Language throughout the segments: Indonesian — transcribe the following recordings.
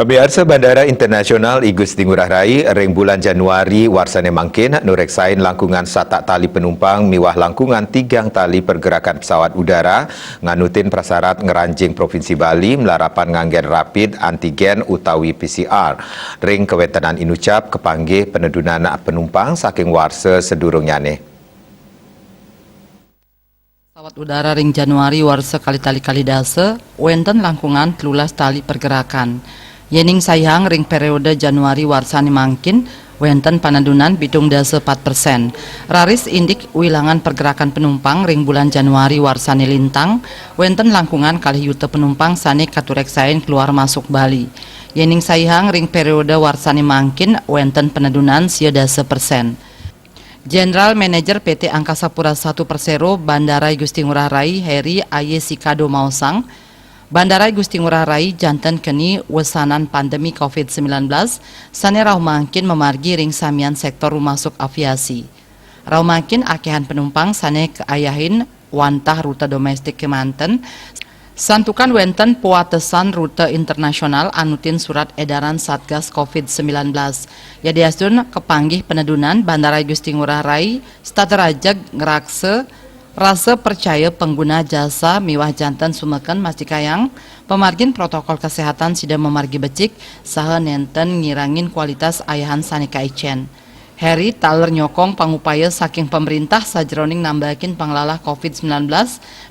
Pemirsa Bandara Internasional I Gusti Ngurah Rai ring bulan Januari warsane mangkin nureksain langkungan satak tali penumpang miwah langkungan tigang tali pergerakan pesawat udara nganutin prasarat ngeranjing Provinsi Bali melarapan nganggen rapid antigen utawi PCR. Ring kewetenan inucap kepanggih penedunan penumpang saking warsa sedurungnya nih. Pesawat udara ring Januari warsa kali dase wenten langkungan 13 tali pergerakan. Yening sayang ring periode Januari warsani mangkin wenten panadunan bidung dase 4%. Raris indik wilangan pergerakan penumpang ring bulan Januari warsani lintang wenten langkungan kali yuta penumpang sani katureksain keluar masuk Bali. Yening sayang ring periode warsani mangkin wenten penadunan sia dase persen. General Manager PT Angkasa Pura I Persero Bandara I Gusti Ngurah Rai Heri Aye Sikado Mausang, Bandara I Gusti Ngurah Rai janten keni wesanan pandemi COVID-19 sane rau mangkin memargi ring samian sektor masuk aviasi. Rau mangkin akehan penumpang sane keayahin wantah rute domestik Kemanten santukan wenten puatesan rute internasional anutin surat edaran Satgas COVID-19. Yadiasdun kepanggih penedunan Bandara I Gusti Ngurah Rai staterajag ngerakse rasa percaya pengguna jasa miwah jantan sumeken mastikayang pemargin protokol kesehatan sida memargi becik saha nenten ngirangin kualitas ayahan sanika icen. Heri taler nyokong pangupaya saking pemerintah sajroning nambahin panglalah COVID-19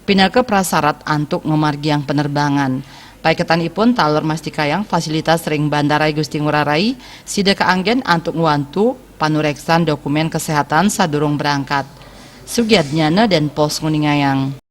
pinake prasarat antuk memargiang penerbangan. Paiketanipun taler mastikayang fasilitas ring Bandara I Gusti Ngurah Rai sida kaanggen antuk nguantu panureksan dokumen kesehatan sadurung berangkat. Sugiadnyana dan Pos Nguningayang.